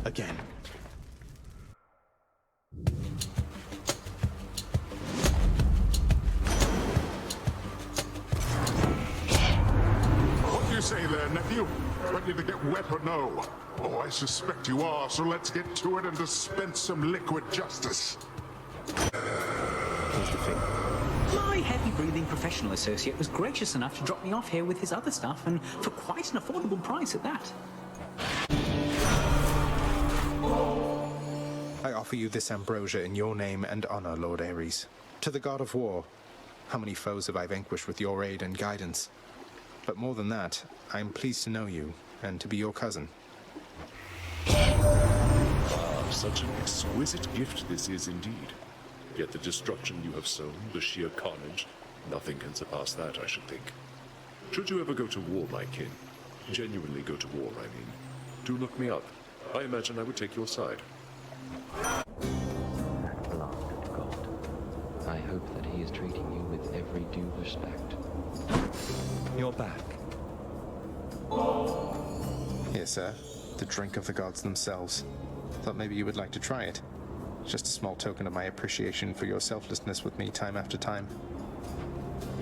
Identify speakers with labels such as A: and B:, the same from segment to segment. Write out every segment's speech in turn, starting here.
A: again.
B: What do you say there, nephew? Ready to get wet or no? Oh, I suspect you are, so let's get to it and dispense some liquid justice.
A: Here's the fee.
C: My heavy-breathing professional associate was gracious enough to drop me off here with his other stuff, and for quite an affordable price at that.
A: I offer you this ambrosia in your name and honor, Lord Ares. To the god of war. How many foes have I vanquished with your aid and guidance? But more than that, I am pleased to know you, and to be your cousin.
D: Ah, such an exquisite gift this is indeed. Yet the destruction you have sown, the sheer carnage, nothing can surpass that, I should think. Should you ever go to war, my kin, genuinely go to war, I mean, do look me up. I imagine I would take your side.
E: Beloved God, I hope that he is treating you with every due respect.
A: You're back. Here, sir. The drink of the gods themselves. Thought maybe you would like to try it. Just a small token of my appreciation for your selflessness with me time after time.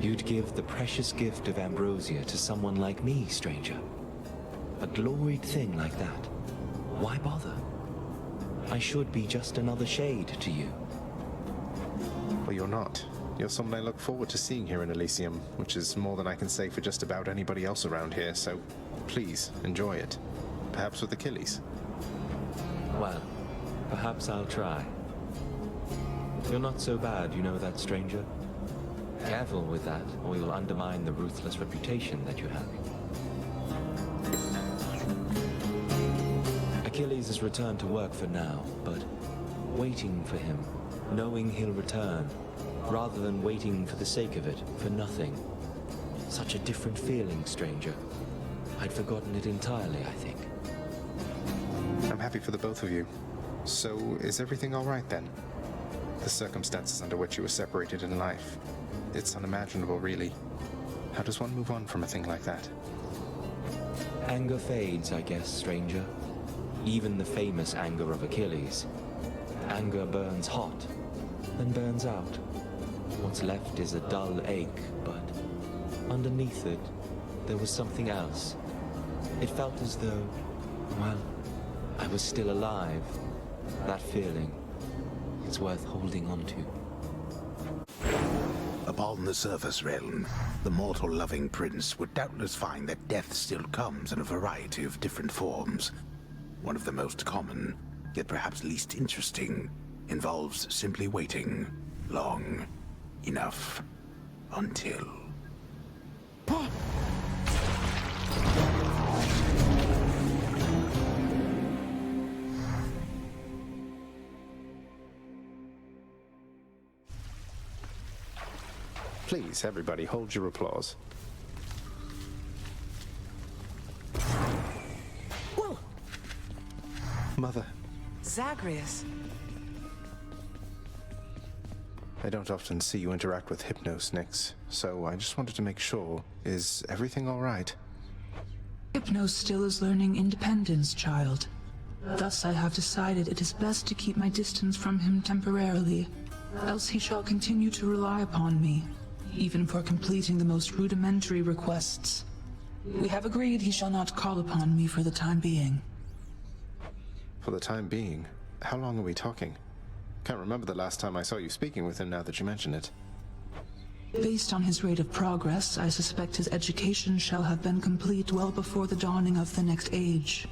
E: You'd give the precious gift of ambrosia to someone like me, stranger. A gloried thing like that. Why bother? I should be just another shade to you.
A: Well, you're not. You're someone I look forward to seeing here in Elysium, which is more than I can say for just about anybody else around here, so please, enjoy it. Perhaps with Achilles.
E: Well, perhaps I'll try. You're not so bad, you know that, stranger? Careful with that, or you'll undermine the ruthless reputation that you have. Achilles has returned to work for now, but waiting for him, knowing he'll return, rather than waiting for the sake of it, for nothing. Such a different feeling, stranger. I'd forgotten it entirely, I think.
A: I'm happy for the both of you. So, is everything all right then? The circumstances under which you were separated in life. It's unimaginable, really. How does one move on from a thing like that?
E: Anger fades, I guess, stranger. Even the famous anger of Achilles. Anger burns hot, then burns out. What's left is a dull ache, but underneath it, there was something else. It felt as though, well, I was still alive. That feeling, it's worth holding on to.
F: Upon the surface realm, the mortal-loving prince would doubtless find that death still comes in a variety of different forms. One of the most common, yet perhaps least interesting, involves simply waiting long enough until...
A: Please, everybody, hold your applause.
G: Whoa!
A: Mother,
G: Zagreus.
A: I don't often see you interact with Hypnos, Nyx, so I just wanted to make sure. Is everything all right?
H: Hypnos still is learning independence, child. Thus I have decided it is best to keep my distance from him temporarily, else he shall continue to rely upon me, even for completing the most rudimentary requests. We have agreed he shall not call upon me for the time being.
A: For the time being? How long are we talking? Can't remember the last time I saw you speaking with him now that you mention it.
H: Based on his rate of progress, I suspect his education shall have been complete well before the dawning of the next age.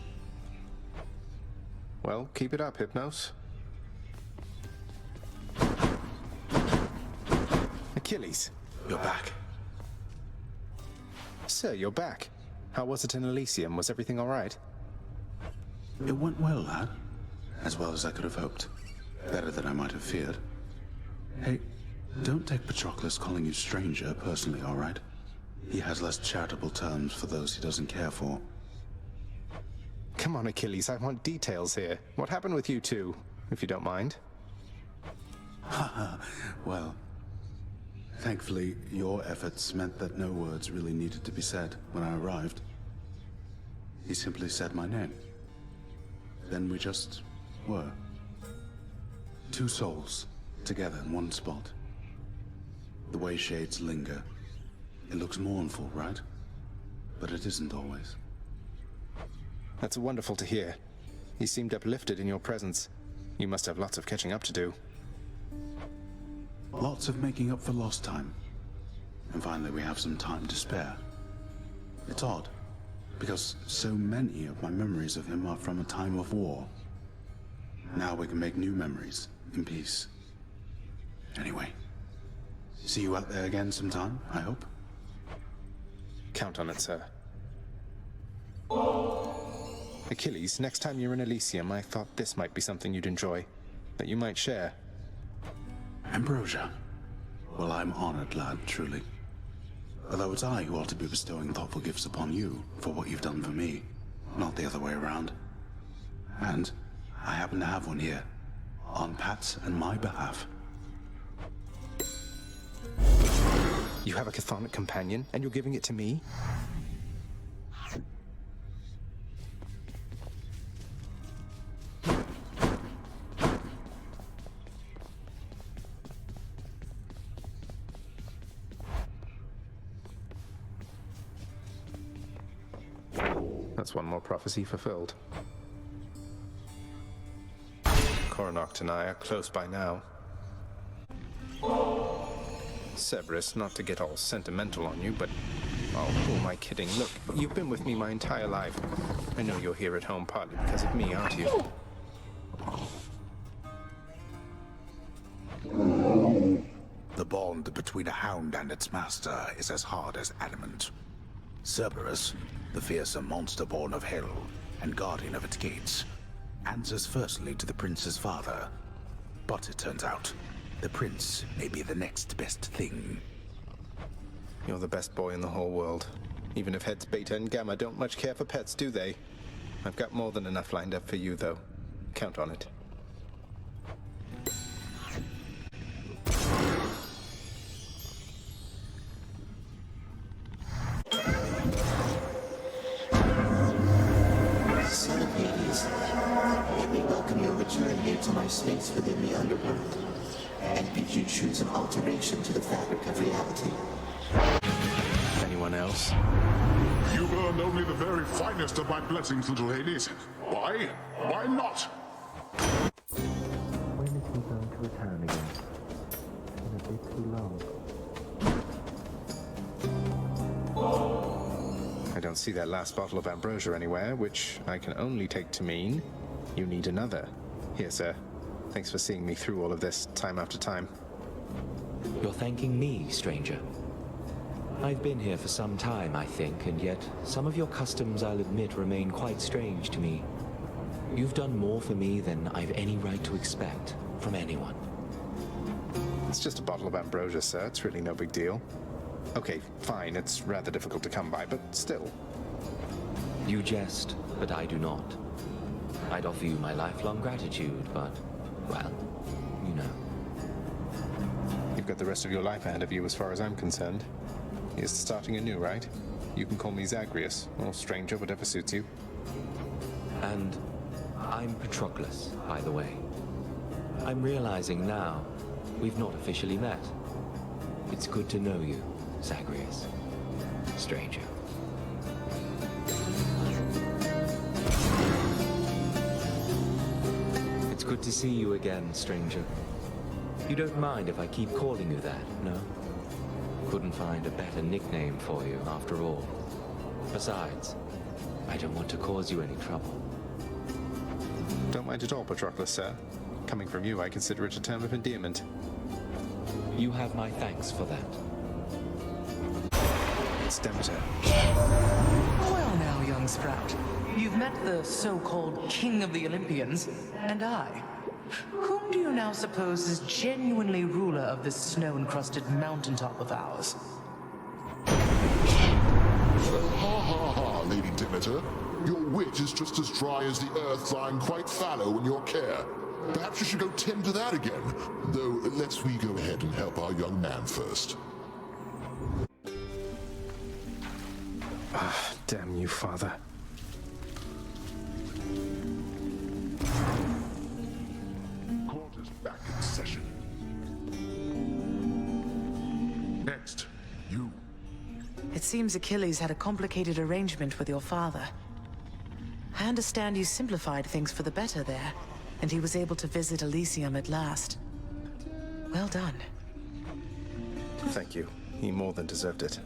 A: Well, keep it up, Hypnos. Achilles.
F: You're back.
A: Sir, you're back. How was it in Elysium? Was everything all right?
I: It went well, lad. As well as I could have hoped. Better than I might have feared. Hey, don't take Patroclus calling you stranger personally, all right? He has less charitable terms for those he doesn't care for.
A: Come on, Achilles, I want details here. What happened with you two, if you don't mind?
I: Haha, well, thankfully, your efforts meant that no words really needed to be said when I arrived. He simply said my name. then we just were. Two souls, together in one spot. The way shades linger. It looks mournful, right? But it isn't always.
A: That's wonderful to hear. You seemed uplifted in your presence. You must have lots of catching up to do.
I: Lots of making up for lost time. And finally we have some time to spare. It's odd, because so many of my memories of him are from a time of war. Now we can make new memories, in peace. Anyway, see you out there again sometime, I hope.
A: Count on it, sir. Achilles, next time you're in Elysium, I thought this might be something you'd enjoy, that you might share.
I: Ambrosia. Well, I'm honored, lad, truly. Although it's I who ought to be bestowing thoughtful gifts upon you for what you've done for me, not the other way around. And I happen to have one here, on Pat's and my behalf.
A: You have a chthonic companion, and you're giving it to me? That's one more prophecy fulfilled. Coronach and I are close by now. Cerberus, not to get all sentimental on you, but... oh, who am I kidding? Look, you've been with me my entire life. I know you're here at home partly because of me, aren't you?
F: The bond between a hound and its master is as hard as adamant. Cerberus, the fearsome monster born of hell and guardian of its gates, answers firstly to the prince's father. But it turns out, the prince may be the next best thing.
A: You're the best boy in the whole world. Even if heads Beta and Gamma don't much care for pets, do they? I've got more than enough lined up for you, though. Count on it.
J: Son of Hades, let me welcome your return here to my space within the underworld, and bid you choose an alteration to the fabric of reality.
A: Anyone else?
B: You've earned only the very finest of my blessings, little Hades. Why? Why not?
E: When is he going to return again? In a bit too long.
A: I don't see that last bottle of ambrosia anywhere, which I can only take to mean you need another. Here, sir. Thanks for seeing me through all of this, time after time.
E: You're thanking me, stranger. I've been here for some time, I think, and yet some of your customs, I'll admit, remain quite strange to me. You've done more for me than I've any right to expect from anyone.
A: It's just a bottle of ambrosia, sir. It's really no big deal. Okay, fine. It's rather difficult to come by, but still.
E: You jest, but I do not. I'd offer you my lifelong gratitude, but, well, you know.
A: You've got the rest of your life ahead of you as far as I'm concerned. You're starting anew, right? You can call me Zagreus, or Stranger, whatever suits you.
E: And I'm Patroclus, by the way. I'm realizing now we've not officially met. It's good to know you, Zagreus. Stranger. It's good to see you again, stranger. You don't mind if I keep calling you that, no? Couldn't find a better nickname for you, after all. Besides, I don't want to cause you any trouble.
A: Don't mind at all, Patroclus, sir. Coming from you, I consider it a term of endearment.
E: You have my thanks for that.
A: It's Demeter.
G: Well now, young sprout. You've met the so-called King of the Olympians, and I. Whom do you now suppose is genuinely ruler of this snow-encrusted mountaintop of ours?
B: Ha ha ha, Lady Demeter. Your wit is just as dry as the earth lying quite fallow in your care. Perhaps you should go tend to that again. Though, let's we go ahead and help our young man first.
A: Ah, damn you, father.
B: next? You.
G: It seems Achilles had a complicated arrangement with your father. I understand you simplified things for the better there, and he was able to visit Elysium at last. Well done.
A: Thank you. He more than deserved it.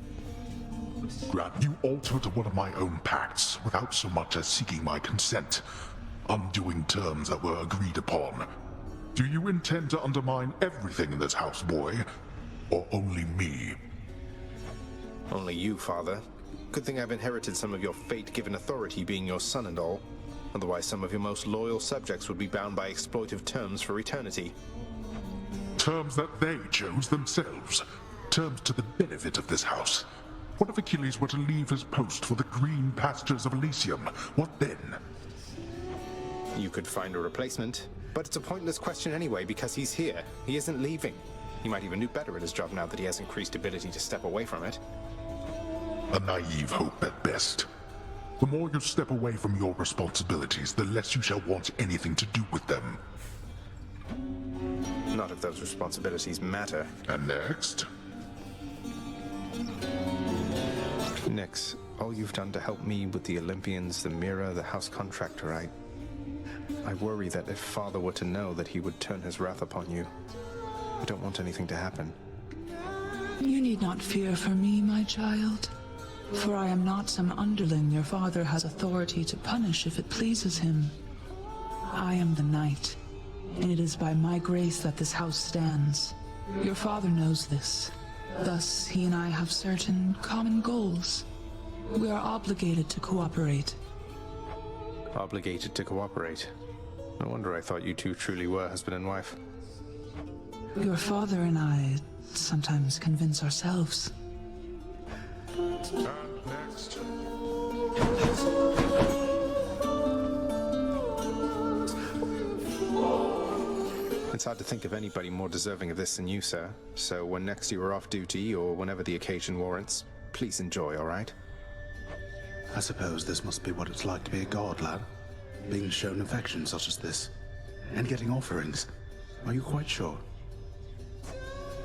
B: Grant, you altered one of my own pacts without so much as seeking my consent, undoing terms that were agreed upon. Do you intend to undermine everything in this house, boy? Or only me?
A: Only you, father. Good thing I've inherited some of your fate-given authority, being your son and all. Otherwise, some of your most loyal subjects would be bound by exploitive terms for eternity.
B: Terms that they chose themselves. Terms to the benefit of this house. What if Achilles were to leave his post for the green pastures of Elysium? What then?
A: You could find a replacement, but it's a pointless question anyway because he's here. He isn't leaving. He might even do better at his job now that he has increased ability to step away from it.
B: A naive hope at best. The more you step away from your responsibilities, the less you shall want anything to do with them.
A: Not if those responsibilities matter.
B: And next?
A: Nix, all you've done to help me with the Olympians, the Mirror, the house contractor, I worry that if Father were to know that he would turn his wrath upon you. I don't want anything to happen.
H: You need not fear for me, my child. For I am not some underling your father has authority to punish if it pleases him. I am the knight, and it is by my grace that this house stands. Your father knows this. Thus, he and I have certain common goals. We are obligated to cooperate.
A: Obligated to cooperate? No wonder I thought you two truly were husband and wife.
H: Your father and I sometimes convince ourselves.
B: And next.
A: It's hard to think of anybody more deserving of this than you, sir. So when next you are off duty, or whenever the occasion warrants, please enjoy, all right?
I: I suppose this must be what it's like to be a god, lad. Being shown affection such as this. And getting offerings. Are you quite sure?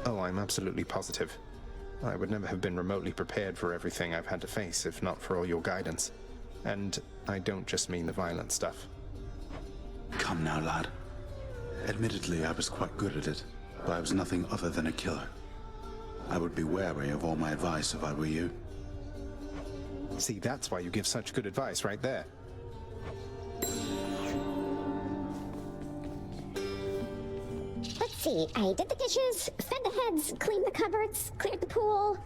A: Oh, I'm absolutely positive. I would never have been remotely prepared for everything I've had to face if not for all your guidance. And I don't just mean the violent stuff.
I: Come now, lad. Admittedly, I was quite good at it, but I was nothing other than a killer. I would be wary of all my advice if I were you.
A: See, that's why you give such good advice right there.
K: Let's see, I did the dishes, fed the heads, cleaned the cupboards, cleared the pool.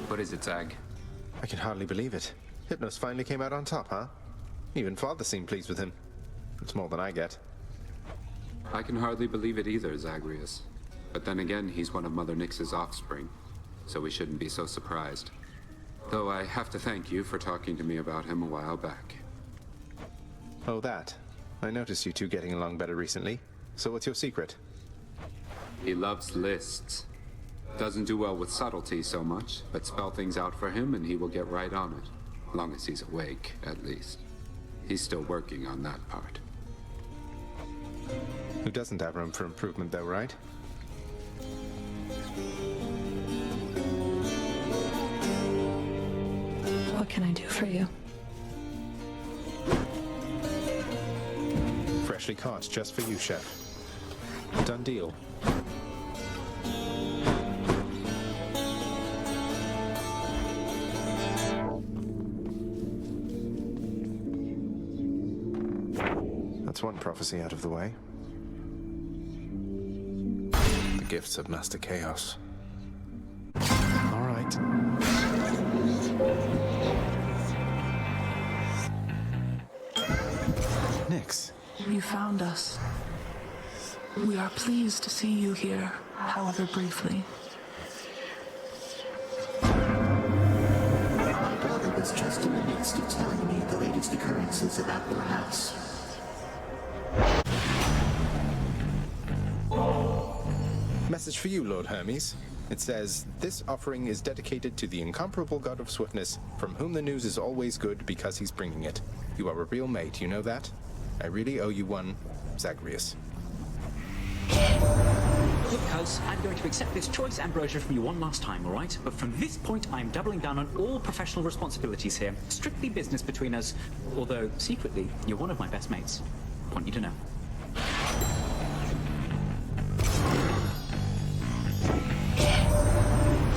L: What is it, Zag?
A: I can hardly believe it. Hypnos finally came out on top, huh? Even Father seemed pleased with him. It's more than I get.
L: I can hardly believe it either, Zagreus. But then again, he's one of Mother Nyx's offspring, so we shouldn't be so surprised. Though I have to thank you for talking to me about him a while back.
A: Oh, that. I noticed you two getting along better recently. So what's your secret?
L: He loves lists. Doesn't do well with subtlety so much, but spell things out for him and he will get right on it. Long as he's awake, at least. He's still working on that part.
A: Who doesn't have room for improvement, though, right?
M: What can I do for you?
A: Freshly caught, just for you, Chef. Done deal. That's one prophecy out of the way. The gifts of Master Chaos. All right. Nyx.
H: You found us. We are pleased to see you here, however briefly.
J: My brother was just in the midst of telling me the latest occurrences about your house.
A: Message for you, Lord Hermes. It says, this offering is dedicated to the incomparable god of swiftness, from whom the news is always good because he's bringing it. You are a real mate, you know that? I really owe you one, Zagreus.
C: Look, cuz, I'm going to accept this choice ambrosia from you one last time, alright? But from this point, I'm doubling down on all professional responsibilities here. Strictly business between us. Although, secretly, you're one of my best mates. Want you to know.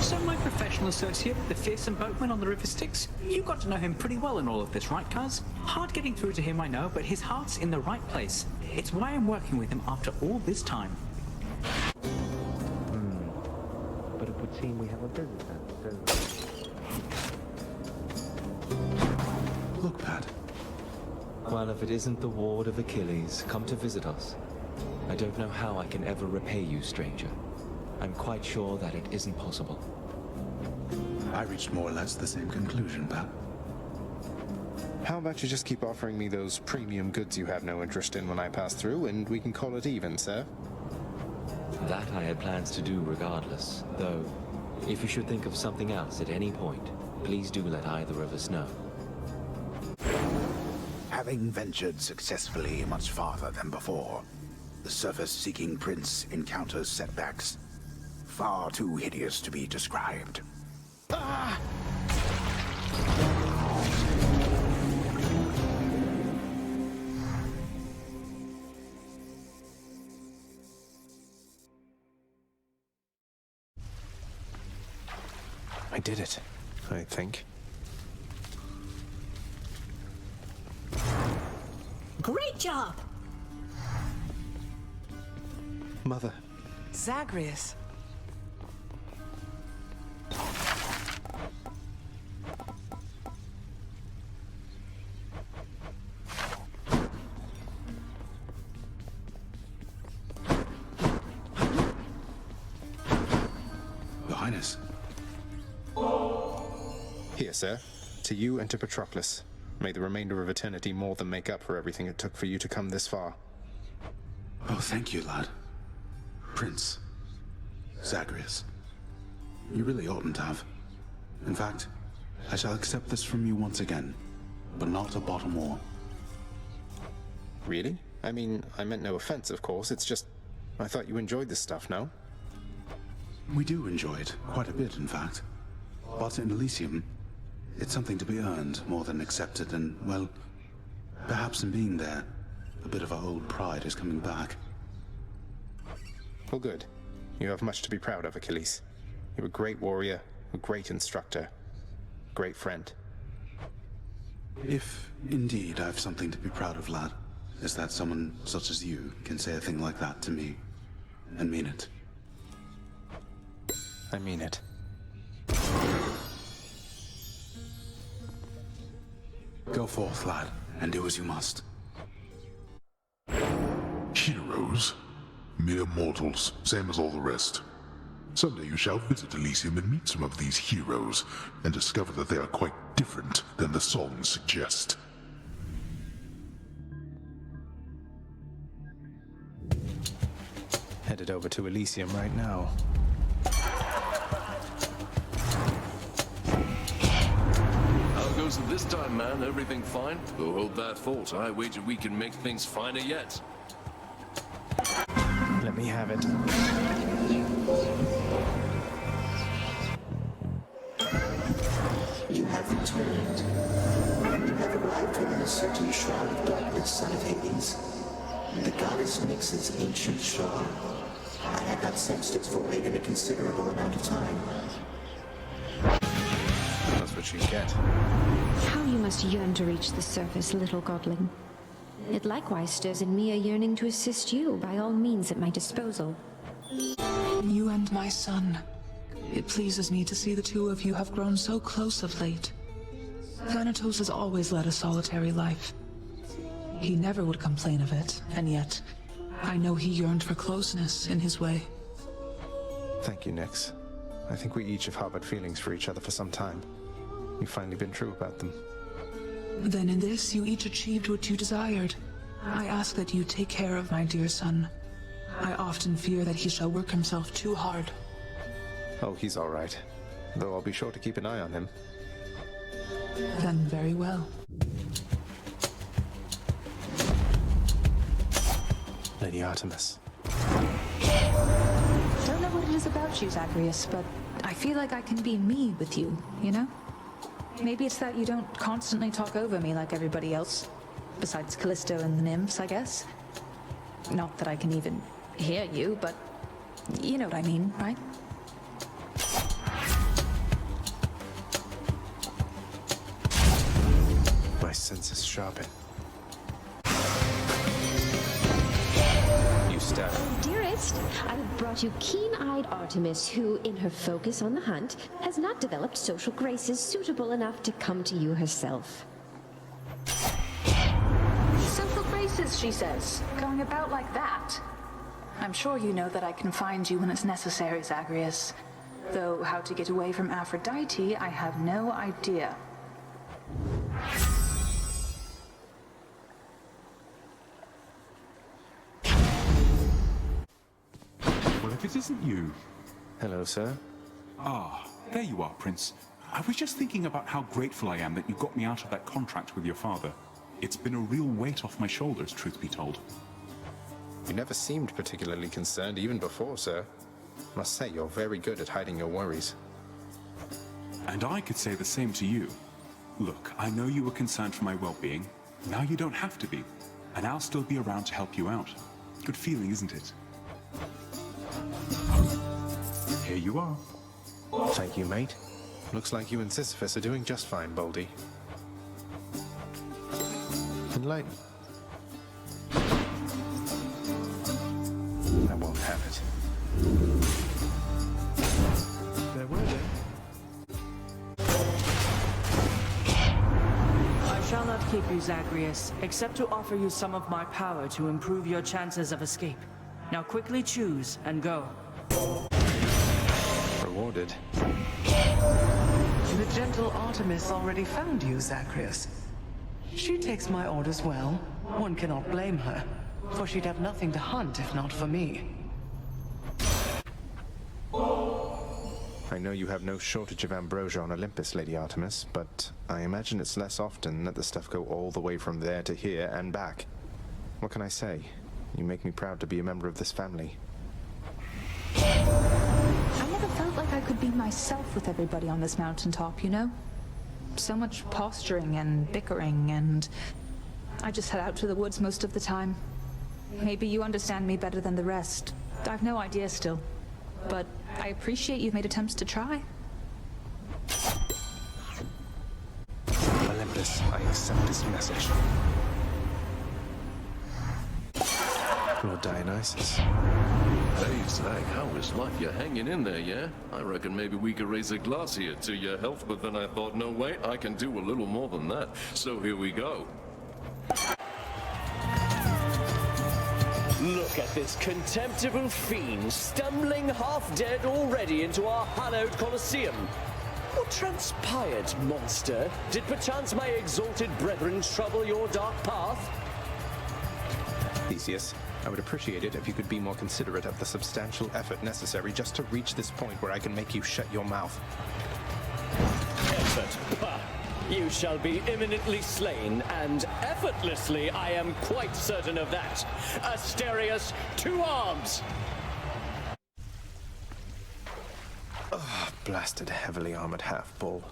C: So my professional associate, the fearsome boatman on the river Styx, you got to know him pretty well in all of this, right, cuz? Hard getting through to him, I know, but his heart's in the right place. It's why I'm working with him after all this time.
E: But it would seem we have a visitor, don't we?
I: Look, Pat.
E: Well, if it isn't the ward of Achilles, come to visit us. I don't know how I can ever repay you, stranger. I'm quite sure that it isn't possible.
I: I reached more or less the same conclusion, Pat.
A: How about you just keep offering me those premium goods you have no interest in when I pass through, and we can call it even, sir?
E: That I had plans to do regardless, though if you should think of something else at any point, please do let either of us know.
F: Having ventured successfully much farther than before, the surface-seeking prince encounters setbacks far too hideous to be described.
A: Ah! I did it, I think.
N: Great job!
A: Mother.
G: Zagreus.
I: Your Highness.
A: Here, sir. To you and to Patroclus. May the remainder of eternity more than make up for everything it took for you to come this far.
I: Oh, thank you, lad. Prince. Zagreus. You really oughtn't to have. In fact, I shall accept this from you once again, but not a bottle more.
A: Really? I mean, I meant no offense, of course. It's just, I thought you enjoyed this stuff, no?
I: We do enjoy it, quite a bit, in fact. But in Elysium, it's something to be earned more than accepted, and, well, perhaps in being there, a bit of our old pride is coming back.
A: Well, good. You have much to be proud of, Achilles. You're a great warrior, a great instructor, great friend.
I: If, indeed, I've something to be proud of, lad, is that someone such as you can say a thing like that to me, and mean it.
A: I mean it.
I: Go forth, lad, and do as you must.
B: Heroes? Mere mortals, same as all the rest. Someday you shall visit Elysium and meet some of these heroes, and discover that they are quite different than the songs suggest.
A: Headed over to Elysium right now.
O: How goes it this time, man? Everything fine? Oh, hold that thought. I wager we can make things finer yet.
A: Let me have it.
J: You have returned. You have arrived within a certain shroud of darkness, son of Hades. The goddess Nyx's ancient shroud. I had not sensed its void in a considerable amount of time.
A: That's what you get.
K: How you must yearn to reach the surface, little godling. It likewise stirs in me a yearning to assist you by all means at my disposal.
H: You and my son. It pleases me to see the two of you have grown so close of late. Thanatos has always led a solitary life. He never would complain of it, and yet, I know he yearned for closeness in his way.
A: Thank you, Nyx. I think we each have harbored feelings for each other for some time. You've finally been true about them.
H: Then in this, you each achieved what you desired. I ask that you take care of my dear son. I often fear that he shall work himself too hard.
A: Oh, he's all right. Though I'll be sure to keep an eye on him.
H: Then very well.
A: Lady Artemis.
H: about you, Zagreus, but I feel like I can be me with you, you know? Maybe it's that you don't constantly talk over me like everybody else. Besides Callisto and the nymphs, I guess. Not that I can even hear you, but you know what I mean, right?
A: My senses sharpen. You stab.
K: Dearest, I have brought you keen-eyed Artemis, who, in her focus on the hunt, has not developed social graces suitable enough to come to you herself.
H: Social graces, she says. Going about like that. I'm sure you know that I can find you when it's necessary, Zagreus. Though how to get away from Aphrodite, I have no idea.
P: Well, if it isn't you...
A: Hello, sir.
P: Ah, there you are, Prince. I was just thinking about how grateful I am that you got me out of that contract with your father. It's been a real weight off my shoulders, truth be told.
A: You never seemed particularly concerned, even before, sir. Must say, you're very good at hiding your worries.
P: And I could say the same to you. Look, I know you were concerned for my well-being. Now you don't have to be. And I'll still be around to help you out. Good feeling, isn't it? Here you are.
A: Thank you, mate. Looks like you and Sisyphus are doing just fine, Baldy. Enlighten. I won't have it. There were they.
Q: I shall not keep you, Zagreus, except to offer you some of my power to improve your chances of escape. Now quickly choose and go.
A: Rewarded.
G: The gentle Artemis already found you, Zagreus. She takes my orders well. One cannot blame her, for she'd have nothing to hunt if not for me.
A: I know you have no shortage of ambrosia on Olympus, Lady Artemis, but I imagine it's less often that the stuff go all the way from there to here and back. What can I say? You make me proud to be a member of this family.
H: I never felt like I could be myself with everybody on this mountaintop, you know? So much posturing and bickering, and I just head out to the woods most of the time. Maybe you understand me better than the rest. I've no idea still. But I appreciate you've made attempts to try.
A: Olympus, I accept this message. Lord Dionysus.
O: Hey, Zag, how is life? You're hanging in there, yeah? I reckon maybe we could raise a glass here to your health, but then I thought, no, wait, I can do a little more than that. So here we go.
R: Look at this contemptible fiend, stumbling half-dead already into our hallowed Colosseum. What transpired, monster? Did perchance my exalted brethren trouble your dark path?
A: Theseus, I would appreciate it if you could be more considerate of the substantial effort necessary just to reach this point where I can make you shut your mouth.
R: Effort? Bah! You shall be imminently slain, and effortlessly, I am quite certain of that. Asterius, to arms!
A: Oh, blasted heavily armored half-bull.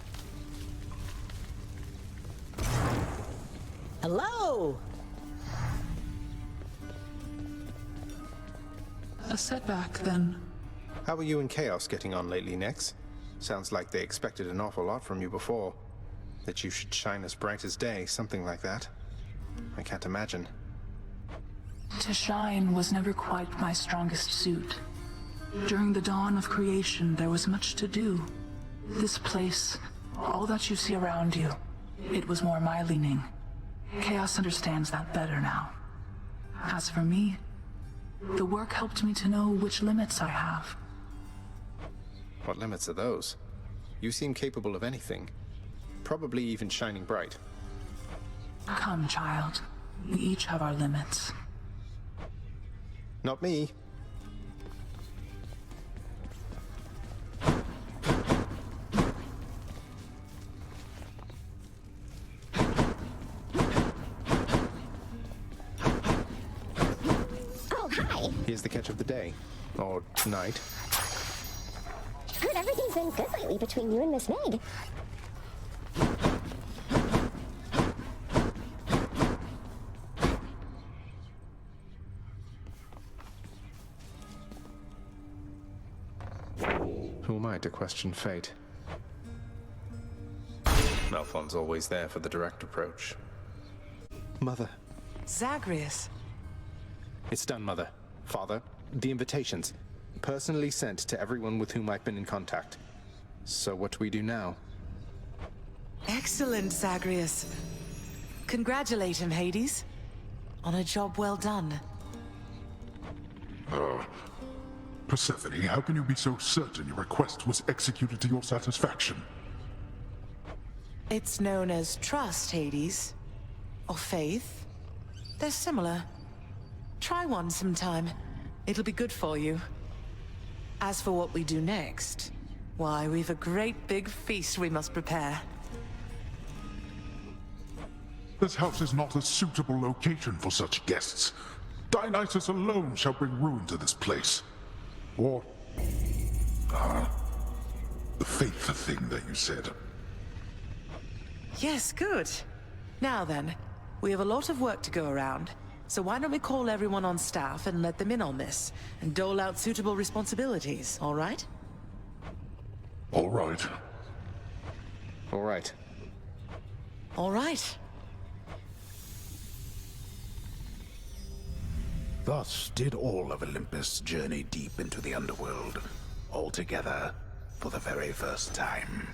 N: Hello!
H: A setback, then.
A: How are you and Chaos getting on lately, Nex? Sounds like they expected an awful lot from you before. That you should shine as bright as day, something like that. I can't imagine.
H: To shine was never quite my strongest suit. During the dawn of creation, there was much to do. This place, all that you see around you, it was more my leaning. Chaos understands that better now. As for me, the work helped me to know which limits I have.
A: What limits are those? You seem capable of anything. Probably even shining bright.
H: Come, child. We each have our limits.
A: Not me.
K: Oh, hi!
A: Here's the catch of the day. Or night.
K: Things been good lately between you and Miss Meg.
A: Who am I to question fate? Malphon's always there for the direct approach. Mother.
G: Zagreus.
A: It's done, Mother. Father, the invitations. Personally sent to everyone with whom I've been in contact. So what do we do now?
G: Excellent, Zagreus. Congratulate him, Hades. On a job well done.
B: Persephone, how can you be so certain your request was executed to your satisfaction?
G: It's known as trust, Hades. Or faith. They're similar. Try one sometime. It'll be good for you. As for what we do next, why, we've a great big feast we must prepare.
B: This house is not a suitable location for such guests. Dionysus alone shall bring ruin to this place. Or... the faith thing that you said.
G: Yes, good. Now then, we have a lot of work to go around, so why don't we call everyone on staff and let them in on this, and dole out suitable responsibilities, all right?
B: All right.
A: All right.
G: All right.
F: Thus did all of Olympus journey deep into the underworld, all together for the very first time.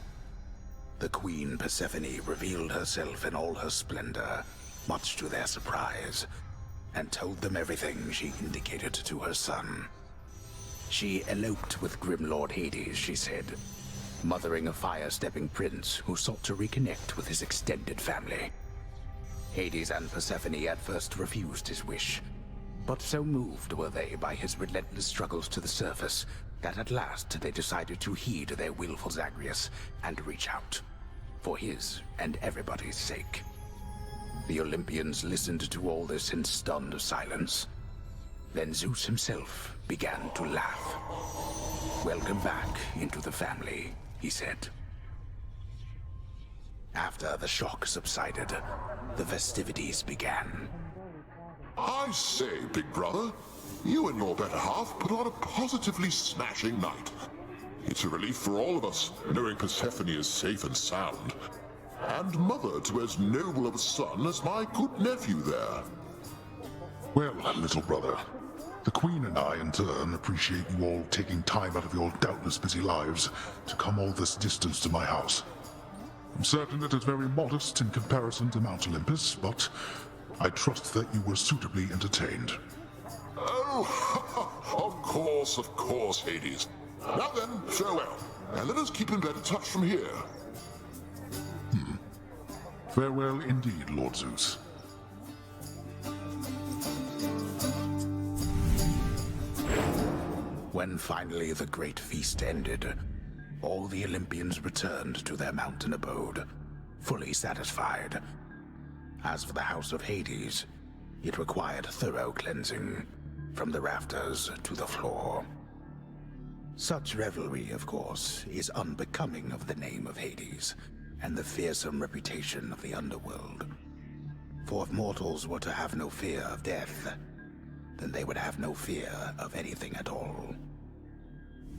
F: The Queen Persephone revealed herself in all her splendor, much to their surprise, and told them everything she indicated to her son. She eloped with Grim Lord Hades, she said, mothering a fire-stepping prince who sought to reconnect with his extended family. Hades and Persephone at first refused his wish, but so moved were they by his relentless struggles to the surface that at last they decided to heed their willful Zagreus and reach out, for his and everybody's sake. The Olympians listened to all this in stunned silence. Then Zeus himself began to laugh. "Welcome back into the family," he said. After the shock subsided, the festivities began.
B: I say, big brother, you and your better half put on a positively smashing night. It's a relief for all of us, knowing Persephone is safe and sound. And mother to as noble of a son as my good nephew there. Well, little brother, the Queen and I, in turn, appreciate you all taking time out of your doubtless busy lives to come all this distance to my house. I'm certain it is very modest in comparison to Mount Olympus, but I trust that you were suitably entertained. Oh, of course, Hades. Now then, farewell, and let us keep in better touch from here. Farewell indeed, Lord Zeus.
F: When finally the great feast ended, all the Olympians returned to their mountain abode, fully satisfied. As for the House of Hades, it required thorough cleansing, from the rafters to the floor. Such revelry, of course, is unbecoming of the name of Hades, and the fearsome reputation of the underworld. For if mortals were to have no fear of death, then they would have no fear of anything at all.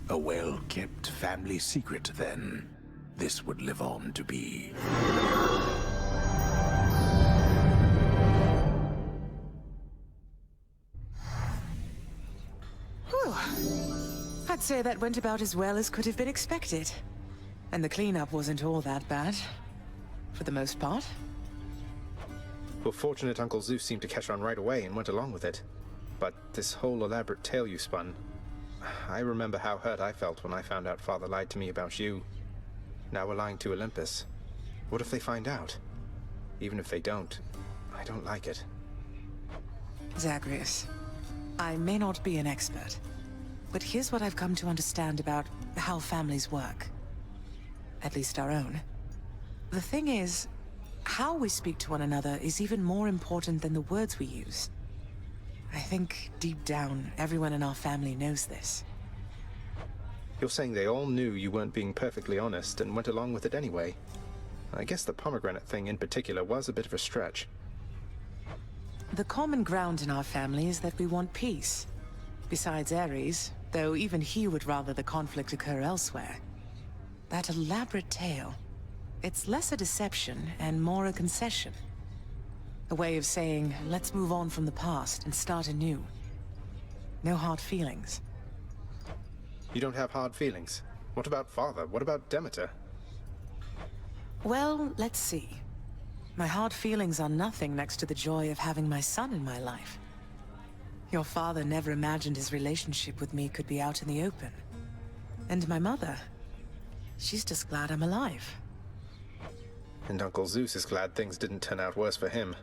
F: A well-kept family secret, then, this would live on to be.
G: Whew. I'd say that went about as well as could have been expected. And the cleanup wasn't all that bad. For the most part.
A: Well, fortunate Uncle Zeus seemed to catch on right away and went along with it. But this whole elaborate tale you spun... I remember how hurt I felt when I found out Father lied to me about you. Now we're lying to Olympus. What if they find out? Even if they don't, I don't like it.
G: Zagreus, I may not be an expert, but here's what I've come to understand about how families work. At least our own. The thing is, how we speak to one another is even more important than the words we use. I think, deep down, everyone in our family knows this.
A: You're saying they all knew you weren't being perfectly honest and went along with it anyway. I guess the pomegranate thing in particular was a bit of a stretch.
G: The common ground in our family is that we want peace. Besides Ares, though even he would rather the conflict occur elsewhere. That elaborate tale, it's less a deception and more a concession. A way of saying, let's move on from the past and start anew. No hard feelings.
A: You don't have hard feelings? What about Father? What about Demeter?
G: Well, let's see. My hard feelings are nothing next to the joy of having my son in my life. Your father never imagined his relationship with me could be out in the open. And my mother, she's just glad I'm alive.
A: And Uncle Zeus is glad things didn't turn out worse for him.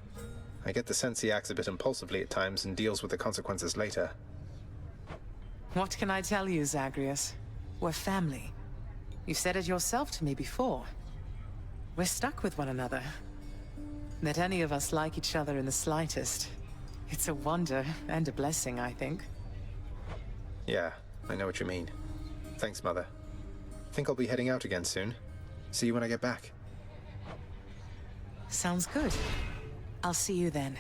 A: I get the sense he acts a bit impulsively at times and deals with the consequences later.
G: What can I tell you, Zagreus? We're family. You said it yourself to me before. We're stuck with one another. That any of us like each other in the slightest. It's a wonder and a blessing, I think.
A: Yeah, I know what you mean. Thanks, Mother. Think I'll be heading out again soon. See you when I get back.
G: Sounds good. I'll see you then.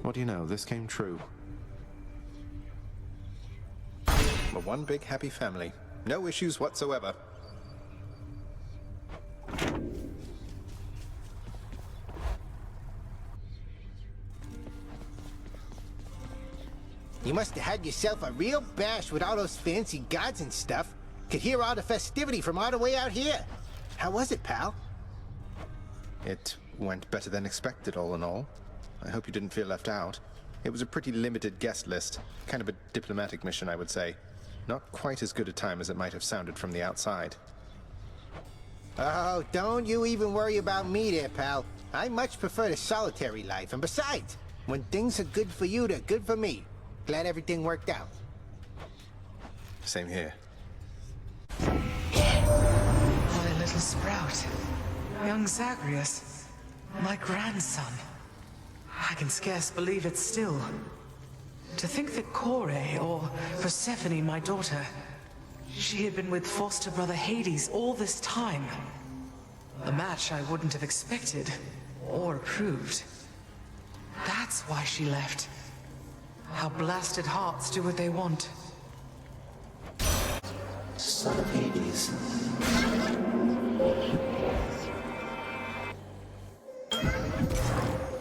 A: What do you know? This came true. We're one big happy family. No issues whatsoever.
S: You must have had yourself a real bash with all those fancy gods and stuff. Could hear all the festivity from all the way out here. How was it, pal?
A: It went better than expected, all in all. I hope you didn't feel left out. It was a pretty limited guest list. Kind of a diplomatic mission, I would say. Not quite as good a time as it might have sounded from the outside.
S: Oh, don't you even worry about me there, pal. I much prefer the solitary life. And besides, when things are good for you, they're good for me. Glad everything worked out.
A: Same here.
G: My little sprout. Young Zagreus. My grandson. I can scarce believe it still. To think that Kore, or Persephone, my daughter, she had been with foster brother Hades all this time. A match I wouldn't have expected, or approved. That's why she left. How blasted hearts do what they want.
J: Son of Hades.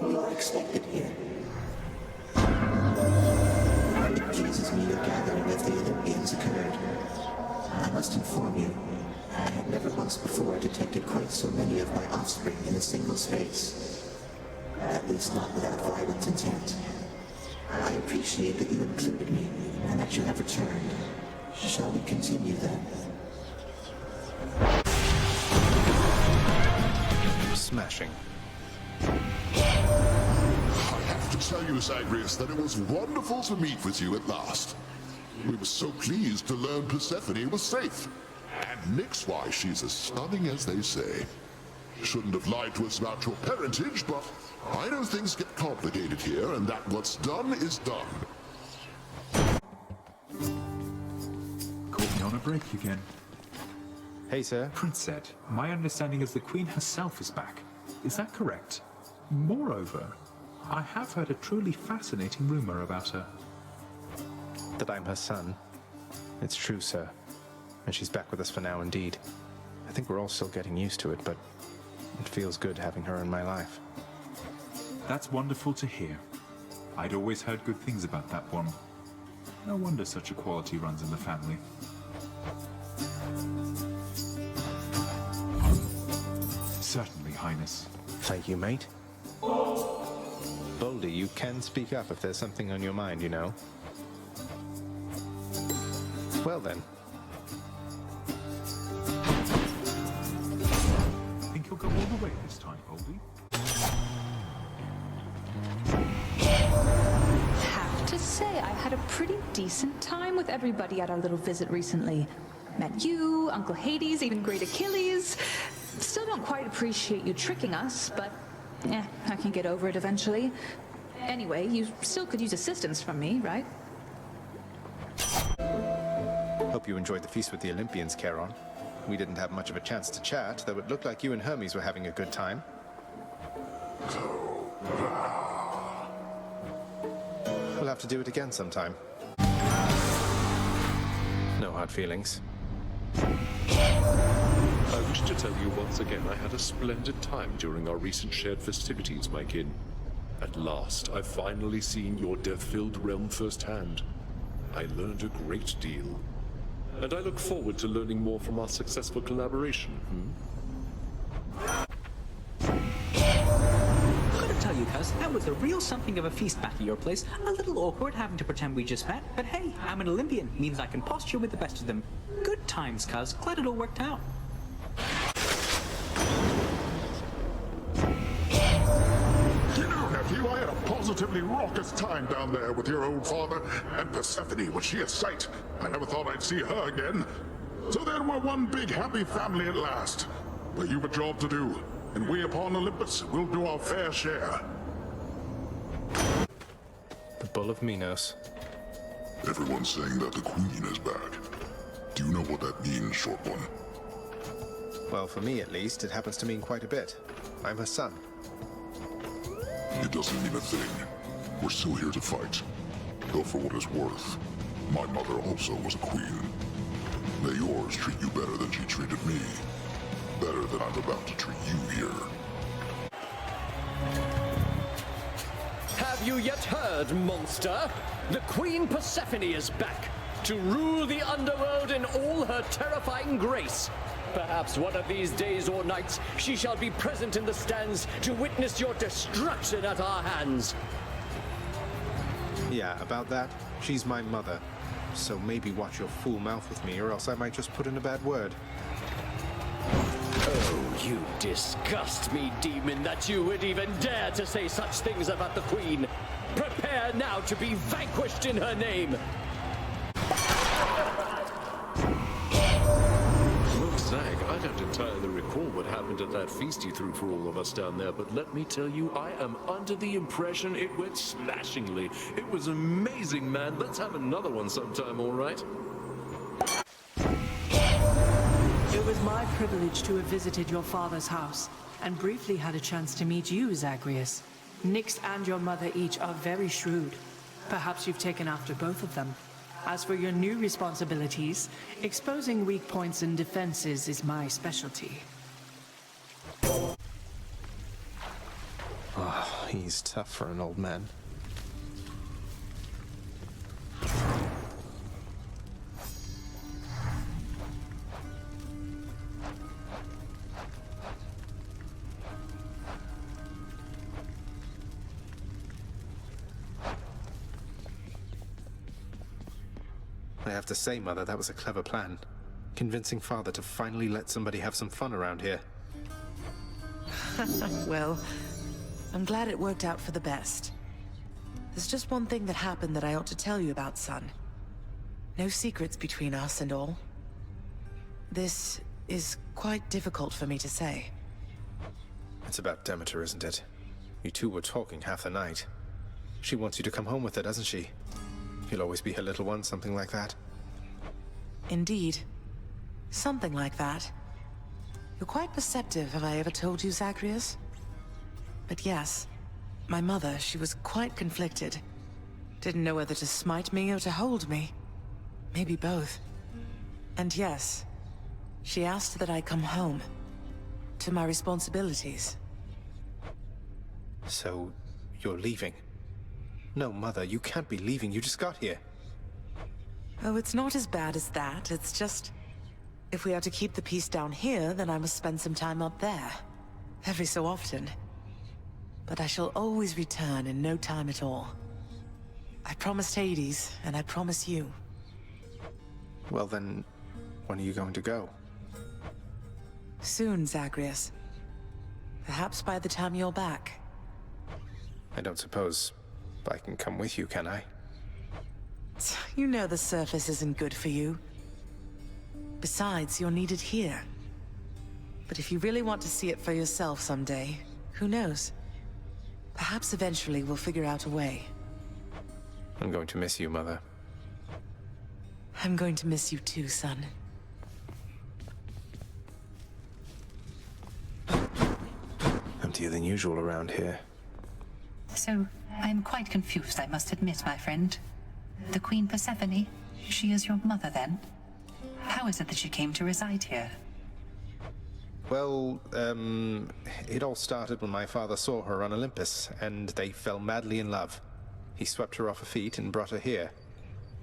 J: We are expected here. It pleases me your gathering of the Olympians occurred. I must inform you, I had never once before detected quite so many of my offspring in a single space. At least not without violent intent. I appreciate that you included me, and that you have returned. Shall we continue then?
A: Smashing.
B: I have to tell you, Zagreus, that it was wonderful to meet with you at last. We were so pleased to learn Persephone was safe. And Nyx-wise, she's as stunning as they say. Shouldn't have lied to us about your parentage, but I know things get complicated here, and that what's done is done.
P: Caught me on a break again.
A: Hey, sir.
P: Prince said, my understanding is the Queen herself is back. Is that correct? Moreover, I have heard a truly fascinating rumor about her.
A: That I'm her son. It's true, sir. And she's back with us for now, indeed. I think we're all still getting used to it, but it feels good having her in my life.
P: That's wonderful to hear. I'd always heard good things about that one. No wonder such a quality runs in the family. Certainly, Highness.
A: Thank you, mate. Boldy, you can speak up if there's something on your mind, you know. Well then.
P: Think you'll go all the way this time, Boldy?
H: Have to say I had a pretty decent time with everybody at our little visit recently. Met you, Uncle Hades, even Great Achilles. Still don't quite appreciate you tricking us, but I can get over it eventually. Anyway, you still could use assistance from me, right?
A: Hope you enjoyed the feast with the Olympians, Charon. We didn't have much of a chance to chat, though it looked like you and Hermes were having a good time. We'll have to do it again sometime. No hard feelings.
D: I wish to tell you once again I had a splendid time during our recent shared festivities, my kin. At last, I've finally seen your death-filled realm firsthand. I learned a great deal. And I look forward to learning more from our successful collaboration.
C: Gotta tell you, cuz, that was a real something of a feast back at your place. A little awkward having to pretend we just met, but hey, I'm an Olympian. Means I can posture with the best of them. Good times, cuz. Glad it all worked out.
B: You know, nephew, I had a positively raucous time down there with your old father, and Persephone was sheer sight. I never thought I'd see her again. So then we're one big happy family at last. But you've a job to do, and we upon Olympus will do our fair share.
A: The Bull of Minos.
B: Everyone's saying that the Queen is back. Do you know what that means, short one?
A: Well, for me at least, it happens to mean quite a bit. I'm her son.
B: It doesn't mean a thing. We're still here to fight. Though for what it's worth, my mother also was a queen. May yours treat you better than she treated me. Better than I'm about to treat you here.
R: Have you yet heard, monster? The Queen Persephone is back to rule the underworld in all her terrifying grace. Perhaps one of these days or nights she shall be present in the stands to witness your destruction at our hands.
A: Yeah, about that, she's my mother. So maybe watch your fool mouth with me, or else I might just put in a bad word.
R: Oh, you disgust me, demon, that you would even dare to say such things about the Queen. Prepare now to be vanquished in her name.
D: Look, Zag, I don't entirely recall what happened at that feast you threw for all of us down there, but let me tell you, I am under the impression it went smashingly. It was amazing, man. Let's have another one sometime, all right?
Q: It was my privilege to have visited your father's house, and briefly had a chance to meet you, Zagreus. Nyx and your mother each are very shrewd. Perhaps you've taken after both of them. As for your new responsibilities, exposing weak points and defenses is my specialty.
A: Oh, he's tough for an old man. I have to say, Mother, that was a clever plan. Convincing Father to finally let somebody have some fun around here.
G: Well, I'm glad it worked out for the best. There's just one thing that happened that I ought to tell you about, son. No secrets between us and all. This is quite difficult for me to say.
A: It's about Demeter, isn't it? You two were talking half the night. She wants you to come home with her, doesn't she? You'll always be her little one, something like that.
G: Indeed. Something like that. You're quite perceptive, have I ever told you, Zagreus? But yes, my mother, she was quite conflicted. Didn't know whether to smite me or to hold me. Maybe both. And yes, she asked that I come home. To my responsibilities.
A: So, you're leaving? No, Mother, you can't be leaving. You just got here.
G: Oh, it's not as bad as that. It's just... if we are to keep the peace down here, then I must spend some time up there. Every so often. But I shall always return in no time at all. I promised Hades, and I promise you.
A: Well then, when are you going to go?
G: Soon, Zagreus. Perhaps by the time you're back.
A: I don't suppose I can come with you, can I?
G: You know the surface isn't good for you. Besides, you're needed here. But if you really want to see it for yourself someday, who knows? Perhaps eventually we'll figure out a way.
A: I'm going to miss you, Mother.
G: I'm going to miss you too, son.
A: Emptier than usual around here.
T: So, I'm quite confused, I must admit, my friend. The Queen Persephone, she is your mother then? How is it that she came to reside here?
A: Well, it all started when my father saw her on Olympus, and they fell madly in love. He swept her off her feet and brought her here.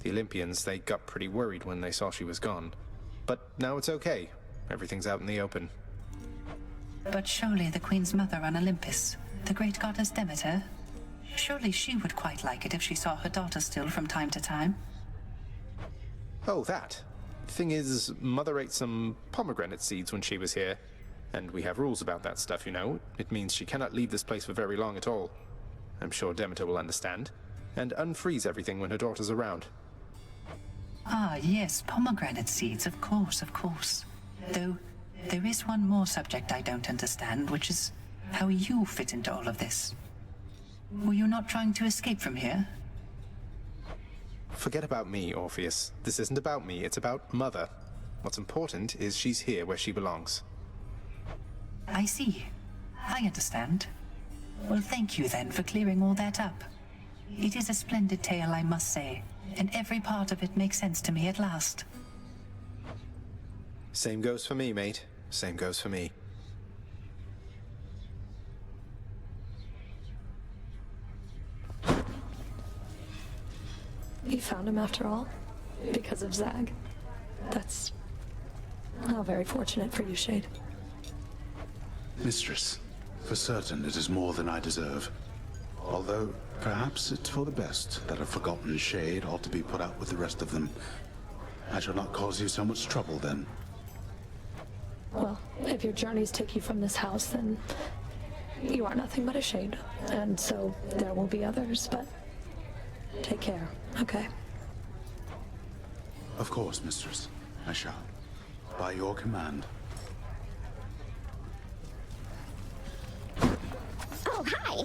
A: The Olympians, they got pretty worried when they saw she was gone. But now it's okay. Everything's out in the open.
T: But surely the Queen's mother on Olympus, the great goddess Demeter, surely she would quite like it if she saw her daughter still from time to time.
A: Oh, that. Thing is, Mother ate some pomegranate seeds when she was here. And we have rules about that stuff, you know. It means she cannot leave this place for very long at all. I'm sure Demeter will understand. And unfreeze everything when her daughter's around.
T: Ah, yes, pomegranate seeds, of course, of course. Though, there is one more subject I don't understand, which is how you fit into all of this. Were you not trying to escape from here?
A: Forget about me, Orpheus. This isn't about me, it's about Mother. What's important is she's here where she belongs.
T: I see. I understand. Well, thank you then for clearing all that up. It is a splendid tale, I must say, and every part of it makes sense to me at last.
A: Same goes for me, mate. Same goes for me.
M: You found him after all? Because of Zag? That's... how very fortunate for you, Shade.
I: Mistress, for certain it is more than I deserve. Although, perhaps it's for the best that a forgotten shade ought to be put out with the rest of them. I shall not cause you so much trouble then.
M: Well, if your journeys take you from this house, then you are nothing but a shade. And so there will be others, but take care, okay?
I: Of course, mistress. I shall. By your command.
K: Oh, hi!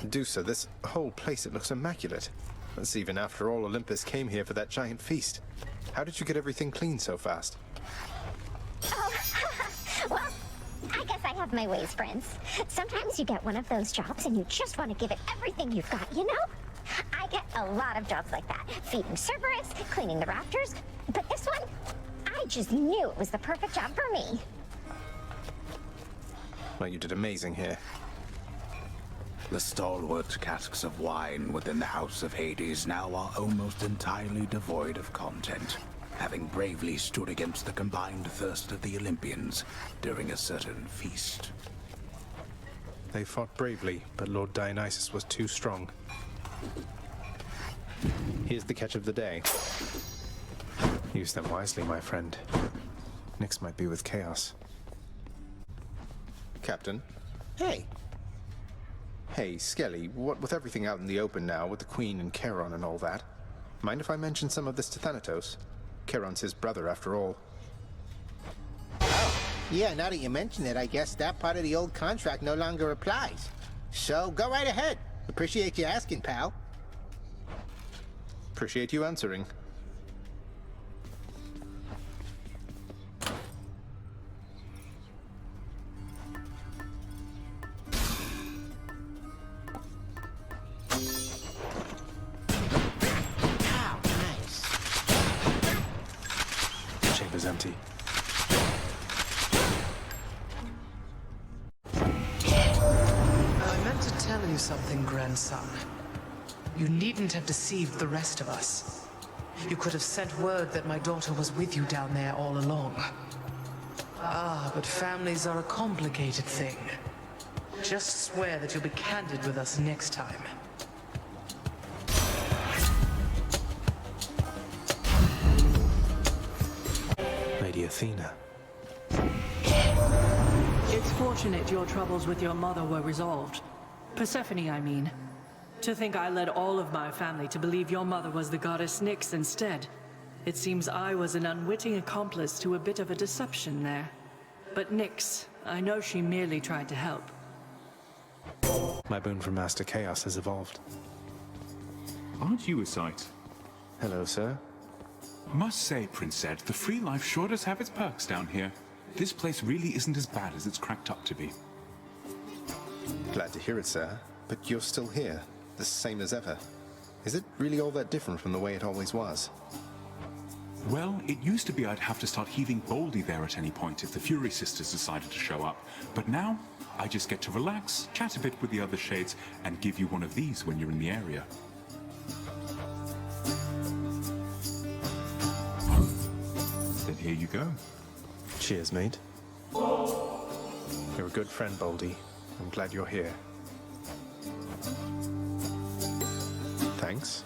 A: Dusa, this whole place, it looks immaculate. That's even after all Olympus came here for that giant feast. How did you get everything clean so fast?
K: Oh, well, I guess I have my ways, friends. Sometimes you get one of those jobs and you just want to give it everything you've got, you know? I get a lot of jobs like that. Feeding Cerberus, cleaning the rafters. But this one, I just knew it was the perfect job for me.
A: Well, you did amazing here.
F: The stalwart casks of wine within the House of Hades now are almost entirely devoid of content, having bravely stood against the combined thirst of the Olympians during a certain feast.
A: They fought bravely, but Lord Dionysus was too strong. Here's the catch of the day. Use them wisely, my friend. Nyx might be with Chaos. Captain?
S: Hey.
A: Hey, Skelly, what with everything out in the open now, with the Queen and Charon and all that, mind if I mention some of this to Thanatos? Charon's his brother, after all.
S: Oh, yeah, now that you mention it, I guess that part of the old contract no longer applies. So, go right ahead. Appreciate you asking, pal.
A: Appreciate you answering. Empty.
G: I meant to tell you something, grandson. You needn't have deceived the rest of us. You could have sent word that my daughter was with you down there all along. Ah, but families are a complicated thing. Just swear that you'll be candid with us next time.
A: Lady Athena.
Q: It's fortunate your troubles with your mother were resolved. Persephone, I mean. To think I led all of my family to believe your mother was the goddess Nyx instead. It seems I was an unwitting accomplice to a bit of a deception there. But Nyx, I know she merely tried to help.
A: My boon from Master Chaos has evolved.
P: Aren't you a sight?
A: Hello, sir.
P: Must say, Prince Ed, the free life sure does have its perks down here. This place really isn't as bad as it's cracked up to be.
A: Glad to hear it, sir. But you're still here, the same as ever. Is it really all that different from the way it always was?
P: Well, it used to be I'd have to start heaving boldly there at any point if the Fury Sisters decided to show up. But now, I just get to relax, chat a bit with the other shades, and give you one of these when you're in the area. Then here you go.
A: Cheers, mate. You're a good friend, Boldy. I'm glad you're here. Thanks.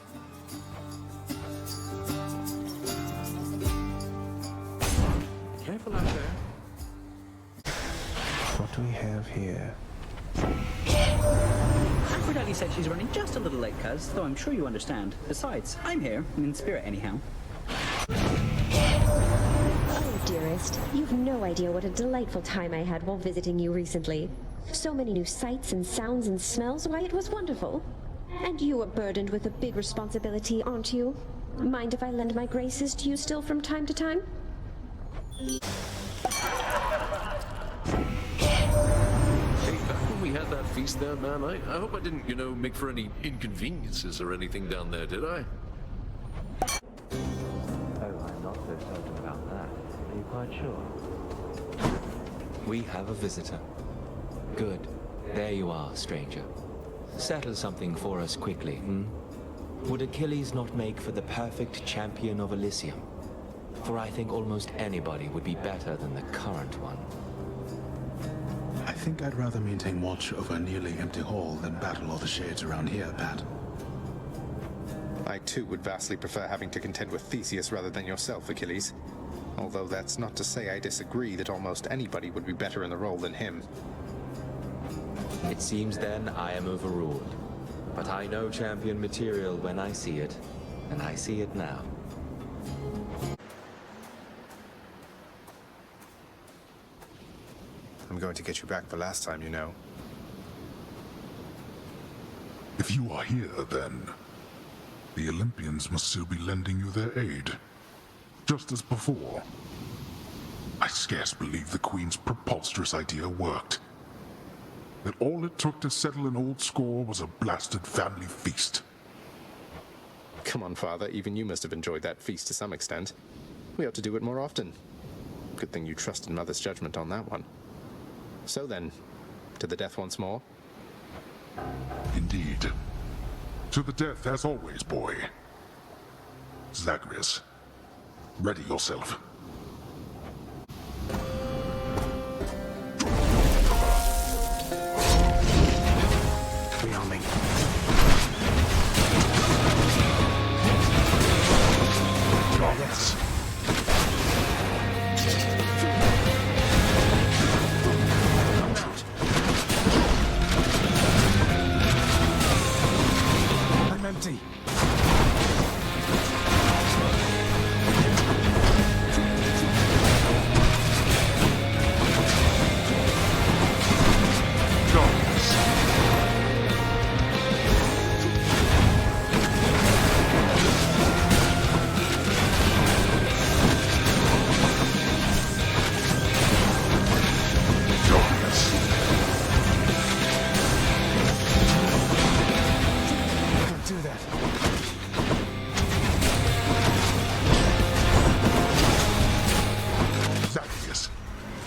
P: Careful out there.
A: What do we have here?
C: Aphrodite said she's running just a little late, cuz, though I'm sure you understand. Besides, I'm here, in spirit anyhow.
U: Oh, dearest, you've no idea what a delightful time I had while visiting you recently. So many new sights and sounds and smells, why, it was wonderful. And you are burdened with a big responsibility, aren't you? Mind if I lend my graces to you still from time to time?
O: Hey, back when we had that feast there, man, I hope I didn't, make for any inconveniences or anything down there, did I?
E: Oh, I'm not so certain about that. Are you quite sure? We have a visitor. Good. There you are, stranger. Settle something for us quickly, hmm? Would Achilles not make for the perfect champion of Elysium? For I think almost anybody would be better than the current one.
I: I think I'd rather maintain watch over a nearly empty hall than battle all the shades around here, Pat.
A: I too would vastly prefer having to contend with Theseus rather than yourself, Achilles. Although that's not to say I disagree that almost anybody would be better in the role than him.
E: It seems then I am overruled. But I know champion material when I see it, and I see it now.
A: I'm going to get you back for last time, you know.
B: If you are here, then the Olympians must still be lending you their aid, just as before. I scarce believe the Queen's preposterous idea worked. That all it took to settle an old score was a blasted family feast.
A: Come on, Father, even you must have enjoyed that feast to some extent. We ought to do it more often. Good thing you trusted Mother's judgment on that one. So then, to the death once more?
B: Indeed. To the death as always, boy. Zagreus, ready yourself.
A: Rearming.
B: Yes.
A: I'm empty.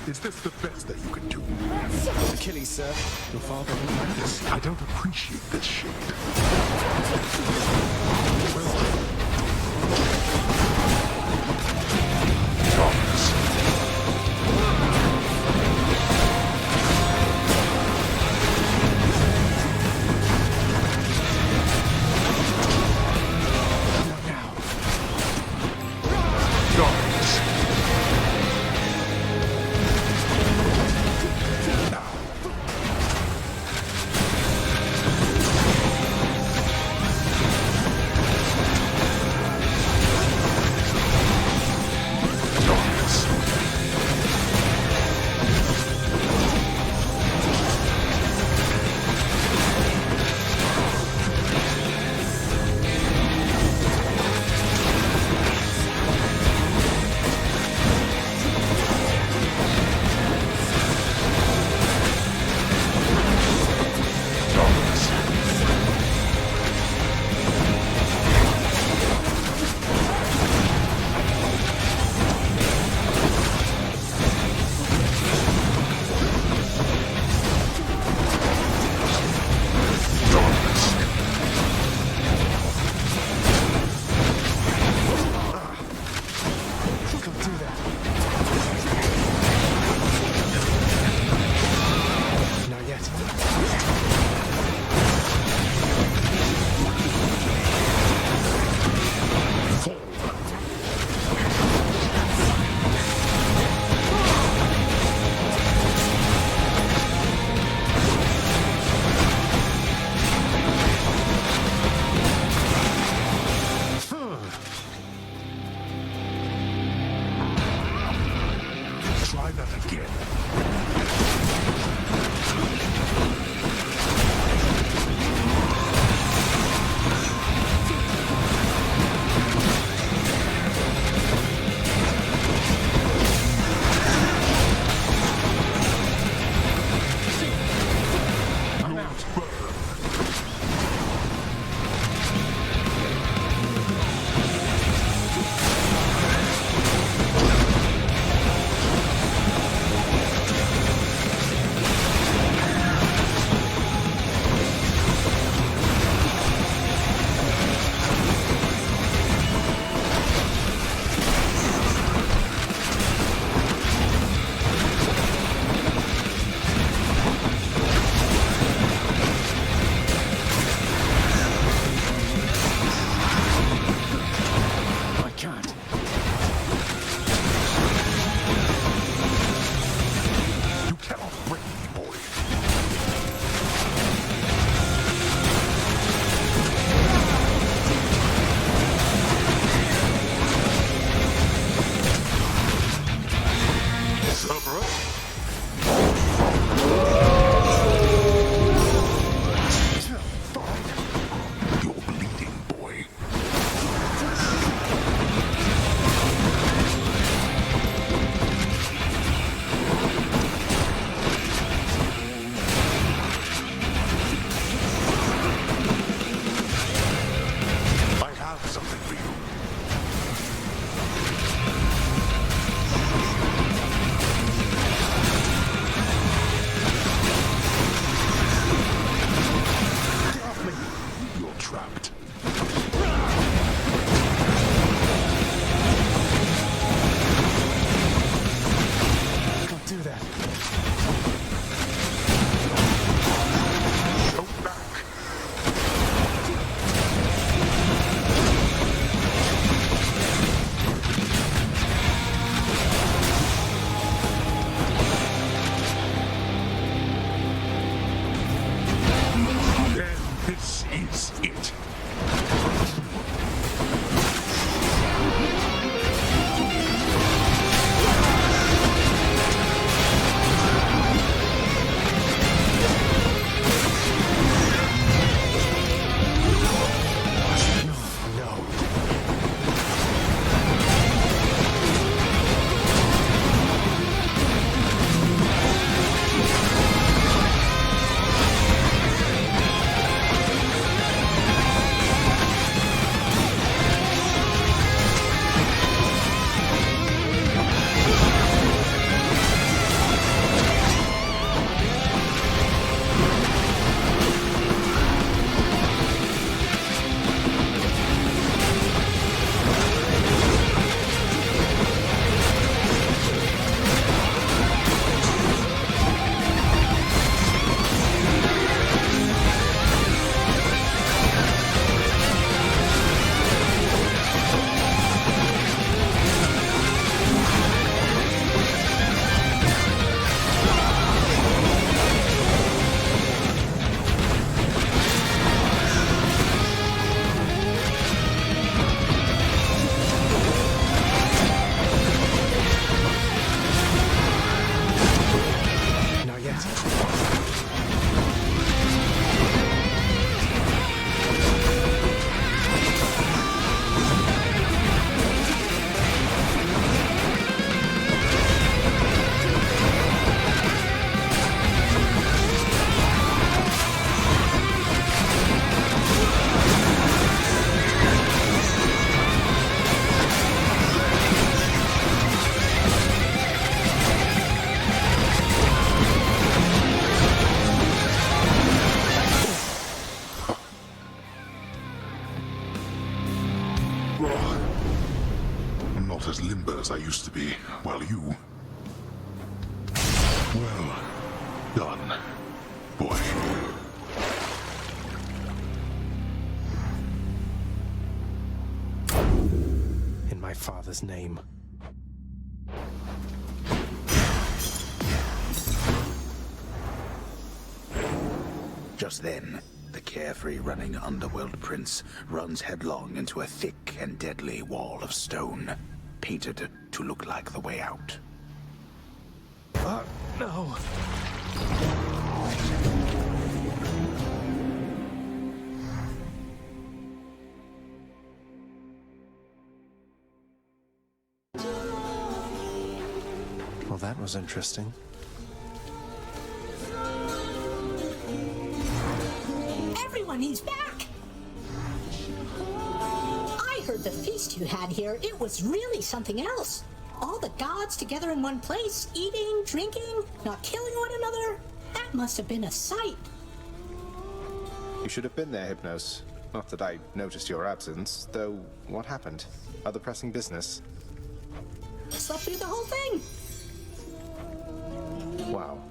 B: Is this the best that you can do?
A: Achilles, sir. Your father won't like this.
B: I don't appreciate this shit.
P: This is it.
B: Not as limber as I used to be, while you... Well, done, boy.
A: In my father's name.
F: Just then, the carefree running underworld prince runs headlong into a thick and deadly wall of stone, painted to look like the way out.
A: No. Well, that was interesting.
N: Everyone, he's back! I heard the feast you had here. It was really something else. All the gods together in one place, eating, drinking, not killing one another. That must have been a sight.
A: You should have been there, Hypnos. Not that I noticed your absence, though what happened? Other pressing business?
N: Slept through the whole thing.
A: Wow.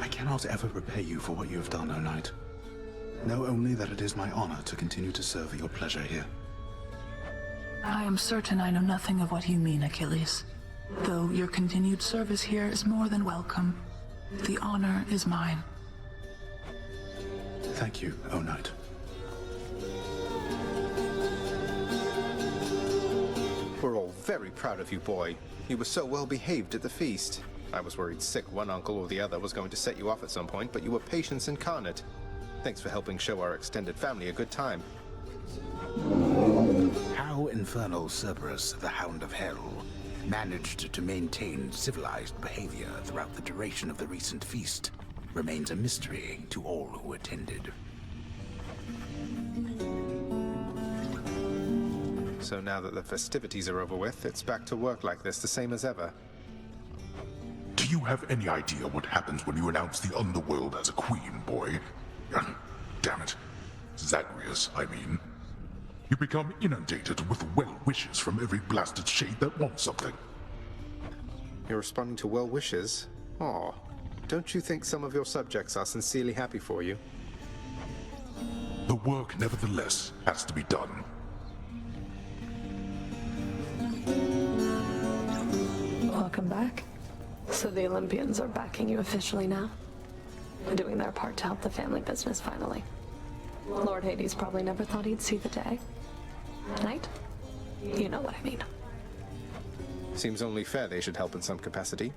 I: I cannot ever repay you for what you have done, O Knight. Know only that it is my honor to continue to serve at your pleasure here.
H: I am certain I know nothing of what you mean, Achilles. Though your continued service here is more than welcome. The honor is mine.
I: Thank you, O Knight.
A: We're all very proud of you, boy. You were so well behaved at the feast. I was worried sick one uncle or the other was going to set you off at some point, but you were patience incarnate. Thanks for helping show our extended family a good time.
F: How Infernal Cerberus, the Hound of Hell, managed to maintain civilized behavior throughout the duration of the recent feast remains a mystery to all who attended.
A: So now that the festivities are over with, it's back to work like this, the same as ever.
B: Do you have any idea what happens when you announce the underworld as a queen, boy? Damn it. Zagreus, I mean. You become inundated with well wishes from every blasted shade that wants something.
A: You're responding to well wishes? Aw. Don't you think some of your subjects are sincerely happy for you?
B: The work, nevertheless, has to be done.
M: Welcome back. So the Olympians are backing you officially now? Doing their part to help the family business finally. Lord Hades probably never thought he'd see the day. Knight? You know what I mean.
A: Seems only fair they should help in some capacity.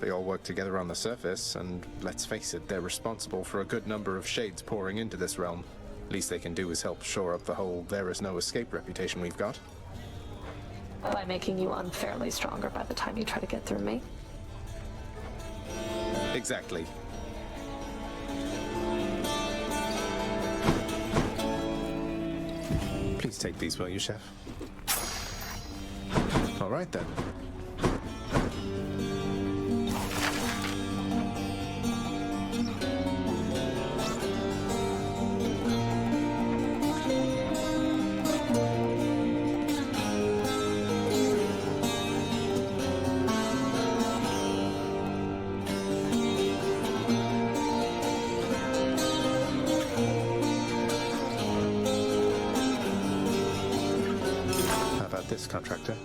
A: They all work together on the surface, and let's face it, they're responsible for a good number of shades pouring into this realm. Least they can do is help shore up the whole there is no escape reputation we've got.
M: By making you unfairly stronger by the time you try to get through me.
A: Exactly. Please take these, will you, Chef? All right, then. This contractor.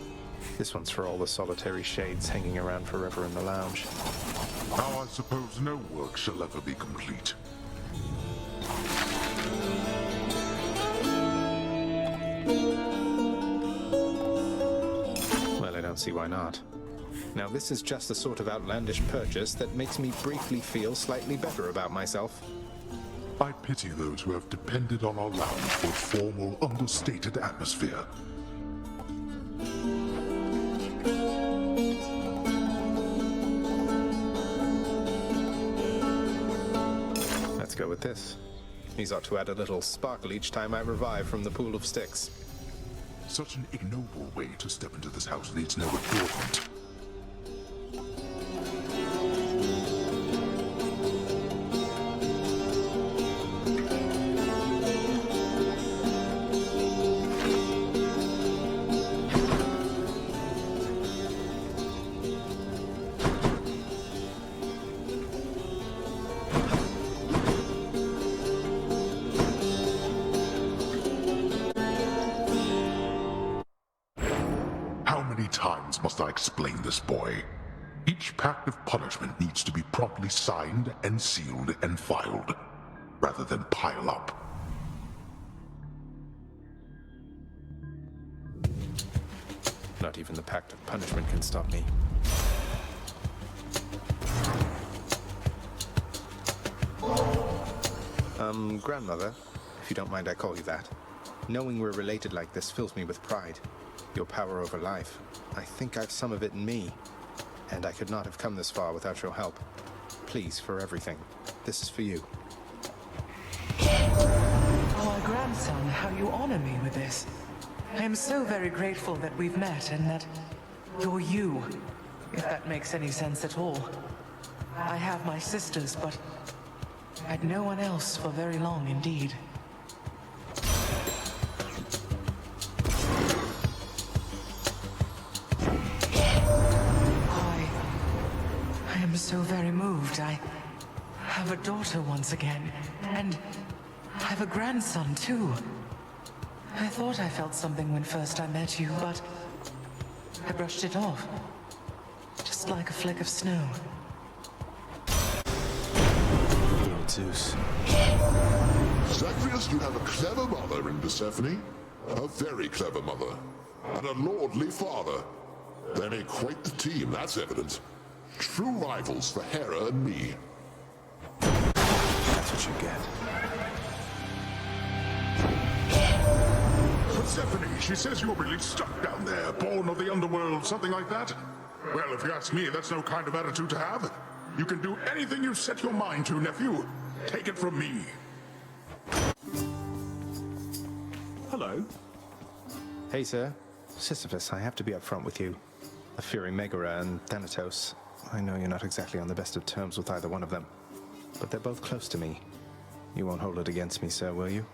A: This one's for all the solitary shades hanging around forever in the lounge.
B: Now I suppose no work shall ever be complete.
A: Well, I don't see why not. Now, this is just the sort of outlandish purchase that makes me briefly feel slightly better about myself.
B: I pity those who have depended on our lounge for formal, understated atmosphere.
A: Let's go with this. These ought to add a little sparkle each time I revive from the pool of sticks.
B: Such an ignoble way to step into this house needs no adornment. Must I explain this, boy? Each pact of punishment needs to be properly signed and sealed and filed, rather than pile up.
A: Not even the pact of punishment can stop me. Grandmother, if you don't mind I call you that. Knowing we're related like this fills me with pride. Your power over life. I think I've some of it in me. And I could not have come this far without your help. Please, for everything. This is for you.
G: My grandson, how you honor me with this. I am so very grateful that we've met and that you're you, if that makes any sense at all. I have my sisters, but I'd no one else for very long indeed. I am so very moved. I have a daughter once again, and I have a grandson too. I thought I felt something when first I met you, but I brushed it off. Just like a fleck of snow.
A: Lord Zeus.
B: Zagreus, you have a clever mother in Persephone. A very clever mother. And a lordly father. They make quite the team, that's evident. True rivals for Hera and me.
A: That's what you get.
B: Persephone, she says you're really stuck down there, born of the underworld, something like that. Well, if you ask me, that's no kind of attitude to have. You can do anything you set your mind to, nephew. Take it from me.
P: Hello.
A: Hey, sir. Sisyphus, I have to be upfront with you. The Fury Megara and Thanatos. I know you're not exactly on the best of terms with either one of them, but they're both close to me. You won't hold it against me, sir, will you?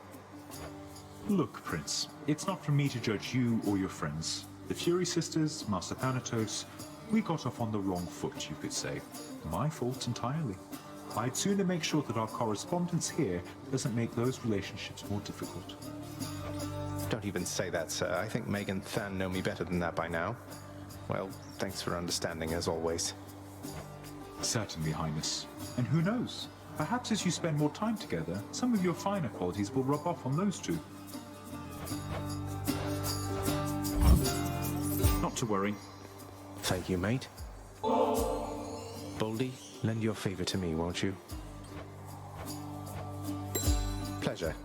P: Look, Prince, it's not for me to judge you or your friends. The Fury Sisters, Master Thanatos, we got off on the wrong foot, you could say. My fault entirely. I'd sooner make sure that our correspondence here doesn't make those relationships more difficult.
A: Don't even say that, sir. I think Meg and Than know me better than that by now. Well, thanks for understanding as always.
P: Certainly, Highness. And who knows? Perhaps as you spend more time together, some of your finer qualities will rub off on those two. Not to worry.
A: Thank you, mate. Boldy, lend your favor to me, won't you? Pleasure.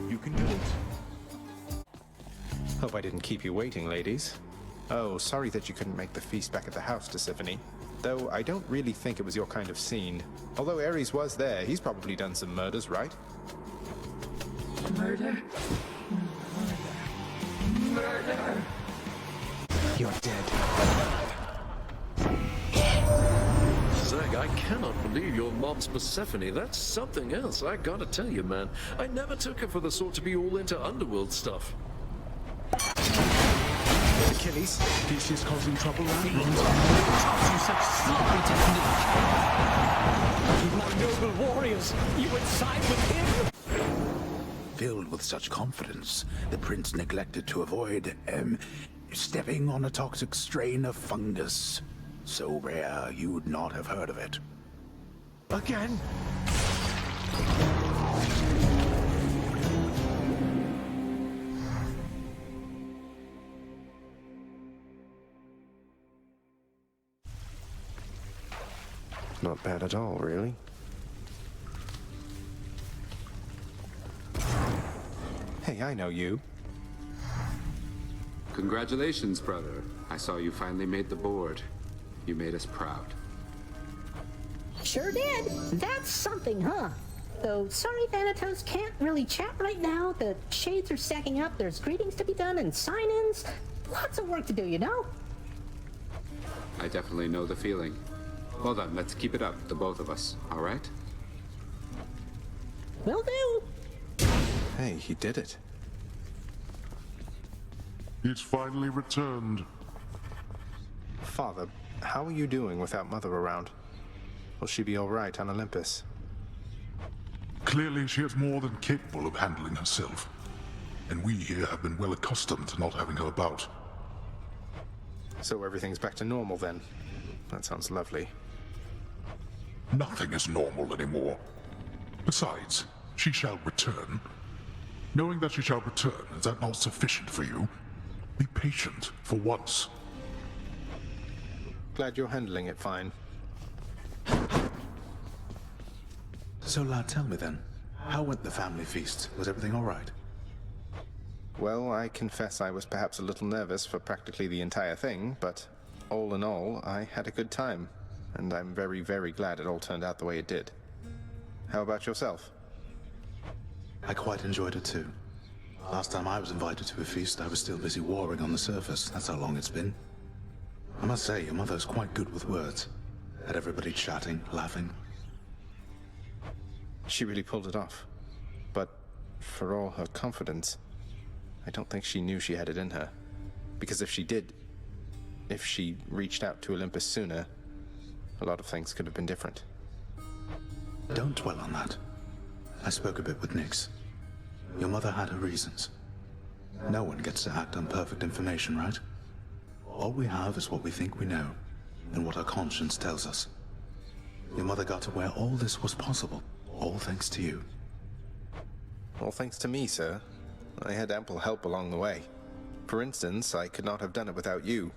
P: You can do it.
A: Hope I didn't keep you waiting, ladies. Oh, sorry that you couldn't make the feast back at the house, Tisiphone. Though I don't really think it was your kind of scene. Although Ares was there, he's probably done some murders, right?
H: Murder? Murder!
A: You're dead.
O: Zeg, I cannot believe your mom's Persephone. That's something else, I gotta tell you, man. I never took her for the sort to be all into underworld stuff.
A: Achilles?
I: Theseus causing trouble now?
R: You such sloppy technique. My noble warriors, you would side with him?
F: Filled with such confidence, the prince neglected to avoid, stepping on a toxic strain of fungus. So rare, you'd not have heard of it.
A: Again? Not bad at all, really. Hey, I know you.
L: Congratulations, brother. I saw you finally made the board. You made us proud.
N: Sure did. That's something, huh? Though, sorry Thanatos can't really chat right now. The shades are stacking up, there's greetings to be done and sign-ins. Lots of work to do, you know?
L: I definitely know the feeling. Well then, let's keep it up, the both of us, alright?
N: Will do.
A: Hey, he did it.
B: It's finally returned.
A: Father, how are you doing without Mother around? Will she be all right on Olympus?
B: Clearly she is more than capable of handling herself. And we here have been well accustomed to not having her about.
A: So everything's back to normal then? That sounds lovely.
B: Nothing is normal anymore. Besides, she shall return. Knowing that she shall return, is that not sufficient for you? Be patient, for once.
A: Glad you're handling it fine.
I: So, lad, tell me then, how went the family feast? Was everything all right?
A: Well, I confess I was perhaps a little nervous for practically the entire thing, but all in all, I had a good time, and I'm very, very glad it all turned out the way it did. How about yourself?
I: I quite enjoyed it too. Last time I was invited to a feast, I was still busy warring on the surface. That's how long it's been. I must say, your mother's quite good with words. Had everybody chatting, laughing.
A: She really pulled it off. But for all her confidence, I don't think she knew she had it in her. Because if she did, if she reached out to Olympus sooner, a lot of things could have been different.
I: Don't dwell on that. I spoke a bit with Nyx. Your mother had her reasons. No one gets to act on perfect information, right? All we have is what we think we know, and what our conscience tells us. Your mother got to where all this was possible, all thanks to you.
A: All thanks to me, sir. I had ample help along the way. For instance, I could not have done it without you.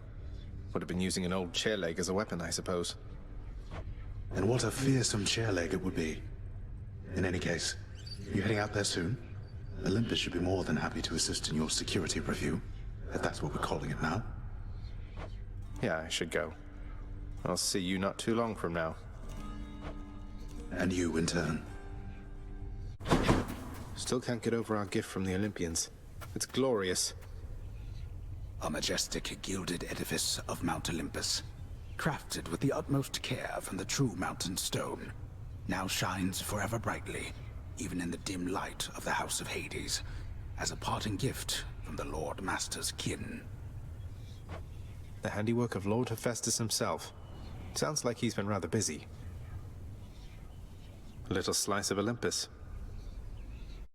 A: Would have been using an old chair leg as a weapon, I suppose.
I: And what a fearsome chair leg it would be. In any case, you heading out there soon? Olympus should be more than happy to assist in your security review, if that's what we're calling it now.
A: Yeah, I should go. I'll see you not too long from now.
I: And you in turn.
A: Still can't get over our gift from the Olympians. It's glorious.
F: A majestic gilded edifice of Mount Olympus, crafted with the utmost care from the true mountain stone, now shines forever brightly, even in the dim light of the House of Hades, as a parting gift from the Lord Master's kin.
A: The handiwork of Lord Hephaestus himself. Sounds like he's been rather busy. A little slice of Olympus.